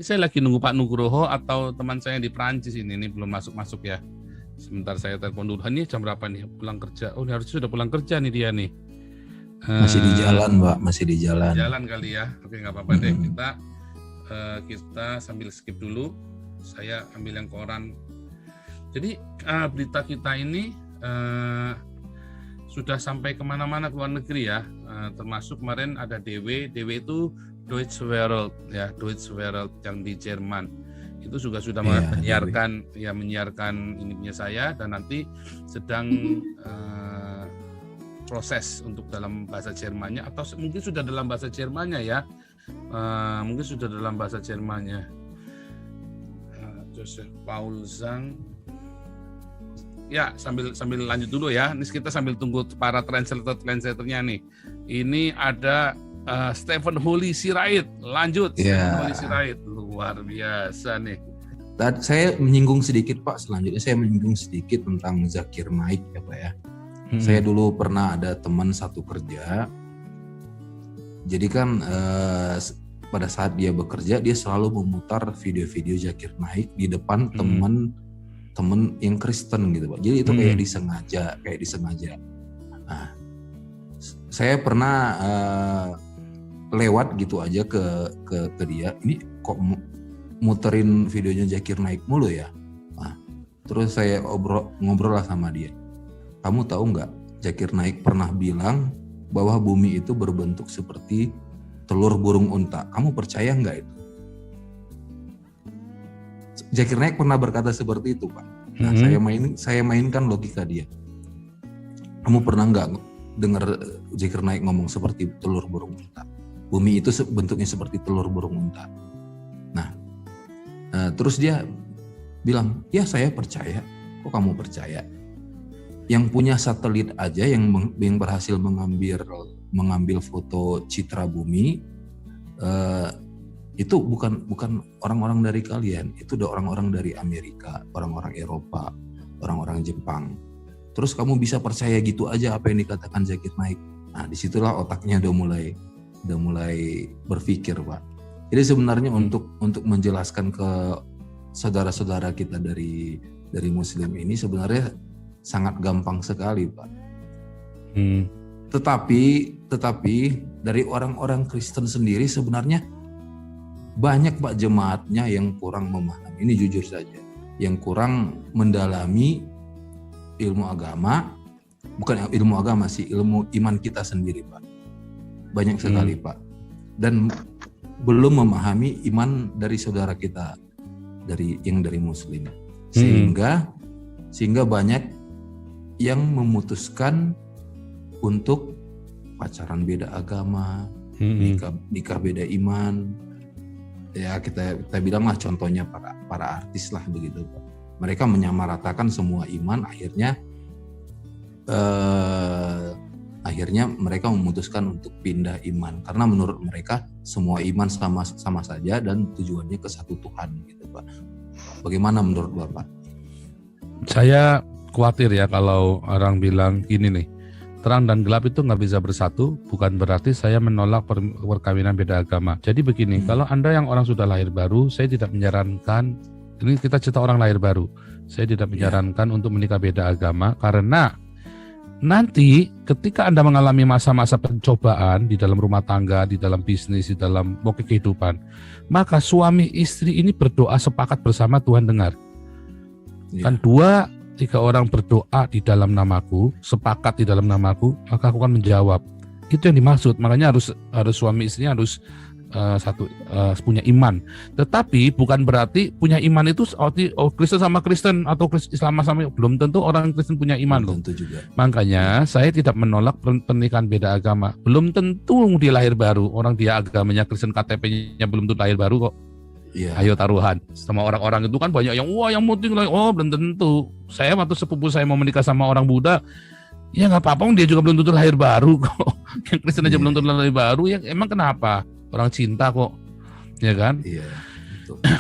saya lagi nunggu Pak Nugroho atau teman saya di Prancis ini belum masuk ya. Sebentar saya telepon dulu. Ini jam berapa nih? Pulang kerja. Oh, ini harusnya sudah pulang kerja nih dia nih. Masih di jalan, Mbak. Masih di jalan. Jalan kali ya. Oke, nggak apa-apa deh. Kita sambil skip dulu. Saya ambil yang koran. Jadi berita kita ini sudah sampai kemana-mana ke luar negeri ya. Termasuk kemarin ada DW itu Deutsche Welt ya, Deutsche Welt yang di Jerman. Itu juga sudah menyiarkan ininya saya, dan nanti sedang proses untuk dalam bahasa Jermannya, atau mungkin sudah dalam bahasa Jermannya ya, Joseph Paul Zhang ya. Sambil lanjut dulu ya, ini kita sambil tunggu para translatornya nih. Ini ada Stephen Holy Sirait, lanjut. Stephen Holy Sirait, luar biasa nih. Saya menyinggung sedikit Pak, selanjutnya saya menyinggung sedikit tentang Zakir Naik ya Pak ya. Saya dulu pernah ada teman satu kerja, jadi kan pada saat dia bekerja dia selalu memutar video-video Zakir Naik di depan teman yang Kristen gitu Pak. Jadi itu kayak disengaja. Nah, saya pernah lewat gitu aja ke dia, ini kok muterin videonya Zakir Naik mulu ya. Nah, terus saya ngobrol lah sama dia. Kamu tahu nggak, Zakir Naik pernah bilang bahwa bumi itu berbentuk seperti telur burung unta. Kamu percaya nggak itu? Zakir Naik pernah berkata seperti itu Pak. Nah, saya mainkan logika dia. Kamu pernah nggak dengar Zakir Naik ngomong seperti telur burung unta? Bumi itu bentuknya seperti telur burung unta. Nah, terus dia bilang, ya saya percaya. Kok kamu percaya? Yang punya satelit aja yang berhasil mengambil foto citra bumi, itu bukan orang-orang dari kalian, itu udah orang-orang dari Amerika, orang-orang Eropa, orang-orang Jepang. Terus kamu bisa percaya gitu aja apa yang dikatakan Zakir Naik? Nah, disitulah otaknya udah mulai berpikir Pak. Jadi sebenarnya untuk menjelaskan ke saudara-saudara kita dari Muslim ini sebenarnya sangat gampang sekali Pak. Tetapi dari orang-orang Kristen sendiri sebenarnya banyak Pak jemaatnya yang kurang memahami. Ini jujur saja, yang kurang mendalami ilmu agama, bukan ilmu agama sih, ilmu iman kita sendiri Pak. Banyak sekali Pak, dan belum memahami iman dari saudara kita dari Muslim, sehingga banyak yang memutuskan untuk pacaran beda agama, nikah beda iman. Ya kita bilang lah contohnya para artis lah begitu Pak. Mereka menyamaratakan semua iman, akhirnya mereka memutuskan untuk pindah iman karena menurut mereka semua iman sama saja dan tujuannya ke satu Tuhan gitu Pak. Bagaimana menurut Bapak? Saya khawatir ya kalau orang bilang gini nih, terang dan gelap itu nggak bisa bersatu, bukan berarti saya menolak perkawinan beda agama. Jadi begini, kalau Anda yang orang sudah lahir baru, saya tidak menyarankan, ini kita cerita orang lahir baru, saya tidak menyarankan untuk menikah beda agama, karena nanti ketika Anda mengalami masa-masa pencobaan di dalam rumah tangga, di dalam bisnis, di dalam pokok kehidupan, maka suami istri ini berdoa sepakat bersama, Tuhan dengar. Kan 2-3 orang berdoa di dalam namaku, sepakat di dalam namaku, maka aku akan menjawab. Itu yang dimaksud. Makanya harus suami istrinya harus punya iman. Tetapi bukan berarti punya iman itu Kristen sama Kristen atau Islam sama, belum tentu orang Kristen punya iman loh. Tentu juga. Makanya saya tidak menolak pernikahan beda agama. Belum tentu dia lahir baru. Orang dia agamanya Kristen, KTP-nya belum tentu lahir baru kok. Yeah. Ayo taruhan sama orang-orang itu kan banyak yang yang penting lah. Oh belum tentu. Saya waktu sepupu saya mau menikah sama orang Buddha, ya nggak apa-apa, dia juga belum tentu lahir baru kok. Yang Kristen aja belum tentu lahir baru, ya emang kenapa? Orang cinta kok, ya kan? Iya.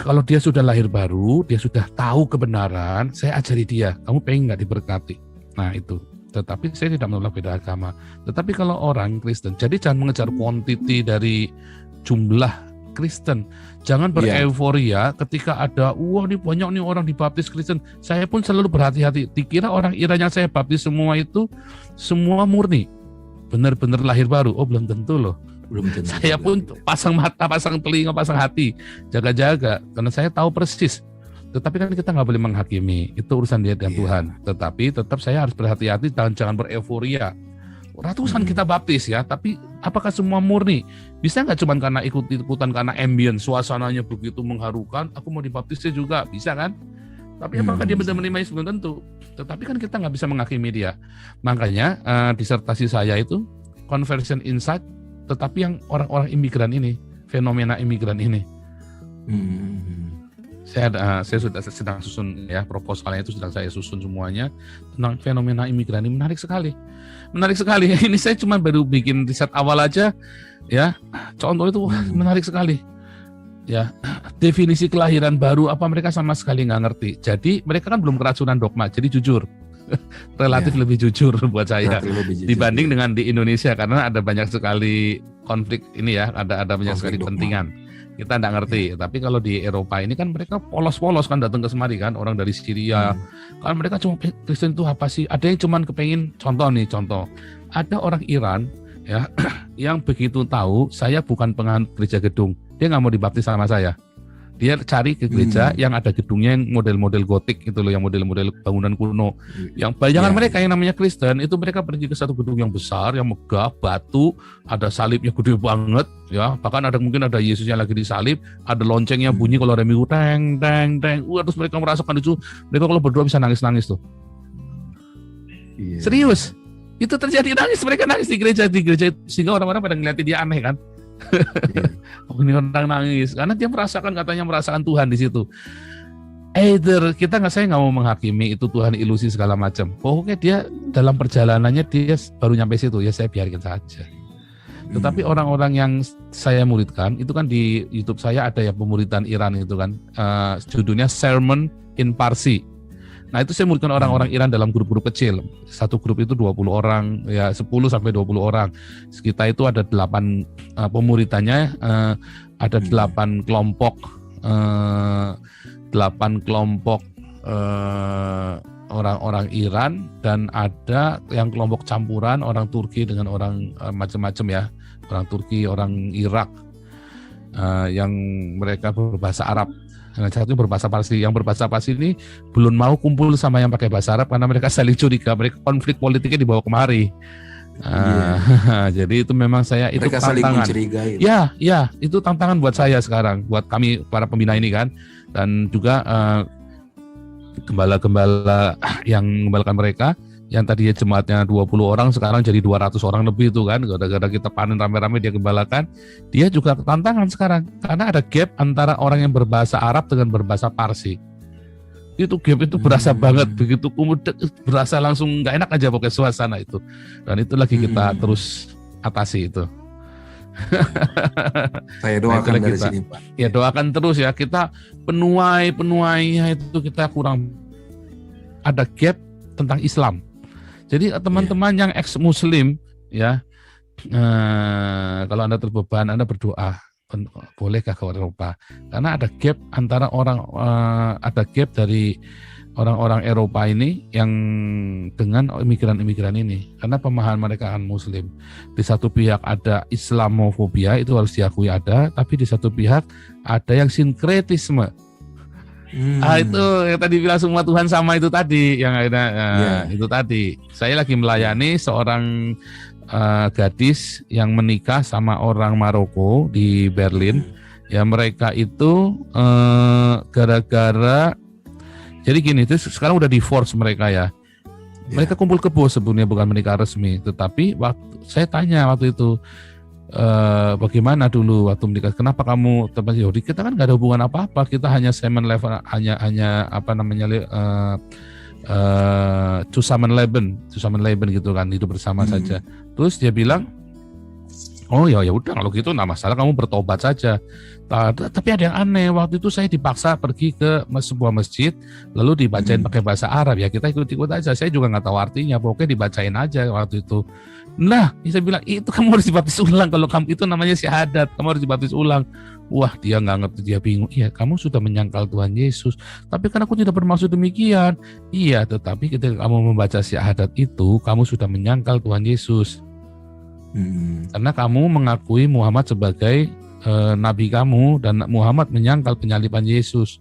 Kalau dia sudah lahir baru, dia sudah tahu kebenaran, saya ajari dia. Kamu pengen nggak diberkati? Nah itu. Tetapi saya tidak menolak beda agama. Tetapi kalau orang Kristen, jadi jangan mengejar quantity dari jumlah Kristen. Jangan bereuforia ketika ada wah ini banyak nih orang dibaptis Kristen. Saya pun selalu berhati-hati. Dikira orang Iran yang saya baptis semua itu semua murni, benar-benar lahir baru. Oh belum tentu loh. Belum tentu. Saya pun pasang mata, pasang telinga, pasang hati, jaga-jaga karena saya tahu persis. Tetapi kan kita nggak boleh menghakimi, itu urusan dia dengan Tuhan. Tetapi tetap saya harus berhati-hati dan jangan bereuforia. Ratusan kita baptis ya, tapi apakah semua murni? Bisa nggak cuma karena ikut-ikutan karena ambience, suasananya begitu mengharukan, aku mau dibaptisnya juga, bisa kan? Tapi apakah dia benar-benar Yesus? Belum tentu. Tetapi kan kita nggak bisa menghakimi dia. Makanya disertasi saya itu Conversion Insight, tetapi yang orang-orang imigran ini, fenomena imigran ini. Saya sudah sedang susun ya, proposalnya itu sedang saya susun semuanya tentang fenomena imigran ini. Menarik sekali. Ini saya cuma baru bikin riset awal aja ya. Contoh itu menarik sekali. Ya, definisi kelahiran baru apa mereka sama sekali nggak ngerti. Jadi mereka kan belum keracunan dogma. Jadi jujur. Relatif lebih jujur buat saya dibanding dengan di Indonesia karena ada banyak sekali konflik ini ya, ada banyak sekali kepentingan. Kita nggak ngerti, tapi kalau di Eropa ini kan mereka polos-polos kan datang ke semari kan, orang dari Syria, kan mereka cuma Kristen itu apa sih? Ada yang cuma kepengin contoh, ada orang Iran ya yang begitu tahu saya bukan penganut gereja gedung, dia nggak mau dibaptis sama saya. Dia cari ke gereja yang ada gedungnya yang model-model gotik itu loh, yang model-model bangunan kuno. Yang bayangan mereka yang namanya Kristen itu mereka pergi ke satu gedung yang besar, yang megah, batu, ada salibnya gede banget, ya. Bahkan mungkin ada Yesus yang lagi disalib, ada loncengnya bunyi kalau ada minggu teng teng teng. Terus mereka merasakan itu, mereka kalau berdoa bisa nangis-nangis tuh. Serius. Itu terjadi mereka nangis di gereja sehingga orang-orang pada ngeliatin dia aneh kan. Ini orang nangis karena dia merasakan Tuhan di situ. Saya nggak mau menghakimi itu Tuhan ilusi segala macam. Pokoknya dia dalam perjalanannya dia baru nyampe situ ya saya biarkan saja. Tetapi orang-orang yang saya muridkan itu kan di YouTube saya ada ya pemuridan Iran itu kan judulnya Sermon in Parsi. Nah itu saya muridkan orang-orang Iran dalam grup-grup kecil. Satu grup itu 20 orang, ya 10 sampai 20 orang. Kita itu ada 8 pemuridannya, ada 8 kelompok, 8 kelompok orang-orang Iran dan ada yang kelompok campuran orang Turki dengan orang macam-macam ya, orang Turki, orang Irak, yang mereka berbahasa Arab. Nah, satu berbahasa Parsi, yang berbahasa Parsi ini belum mau kumpul sama yang pakai bahasa Arab karena mereka saling curiga, mereka konflik politiknya dibawa kemari. Jadi itu memang itu mereka tantangan. Ya, itu tantangan buat saya sekarang, buat kami para pembina ini kan, dan juga gembala-gembala yang mengembalakan mereka, yang tadinya jemaatnya 20 orang sekarang jadi 200 orang lebih itu kan, gara-gara kita panen rame-rame dia gembalakan. Dia juga tantangan sekarang karena ada gap antara orang yang berbahasa Arab dengan berbahasa Parsi. Itu gap itu berasa banget, begitu kemudian berasa langsung nggak enak aja pakai suasana itu. Dan itu lagi kita terus atasi itu. Saya doakan dari sini Pak. Ya doakan terus ya, kita penuainya itu kita kurang ada gap tentang Islam. Jadi teman-teman yang ex-Muslim ya, kalau Anda terbeban, Anda berdoa, bolehkah ke Eropa? Karena ada gap antara ada gap dari orang-orang Eropa ini yang dengan imigran-imigran ini, karena pemahaman mereka kan Muslim. Di satu pihak ada Islamofobia, itu harus diakui ada, tapi di satu pihak ada yang sinkretisme. Itu yang tadi bilang semua Tuhan sama itu tadi, yang ada itu tadi. Saya lagi melayani seorang gadis yang menikah sama orang Maroko di Berlin. Ya mereka itu gara-gara jadi gini, itu sekarang udah divorce mereka ya. Mereka kumpul kebo sebelumnya, bukan menikah resmi, tetapi saya tanya waktu itu, bagaimana dulu waktu menikah? Kenapa kamu teman Yahudi? Kita kan nggak ada hubungan apa-apa. Kita hanya semen level, hanya apa namanya Zusammenleben gitu kan, hidup bersama saja. Terus dia bilang, Oh ya ya udah kalau gitu nggak masalah, kamu bertobat saja. Tapi ada yang aneh, waktu itu saya dipaksa pergi ke sebuah masjid lalu dibacain pakai bahasa Arab, ya kita ikut-ikut aja. Saya juga nggak tahu artinya, pokoknya dibacain aja waktu itu. Nah, saya bilang itu kamu harus dibaptis ulang, kalau kamu itu namanya syahadat, kamu harus dibaptis ulang. Wah, dia nggak ngerti, dia bingung. Iya, kamu sudah menyangkal Tuhan Yesus. Tapi kan aku tidak bermaksud demikian. Iya, tetapi ketika kamu membaca syahadat itu, kamu sudah menyangkal Tuhan Yesus. Karena kamu mengakui Muhammad sebagai nabi kamu dan Muhammad menyangkal penyaliban Yesus.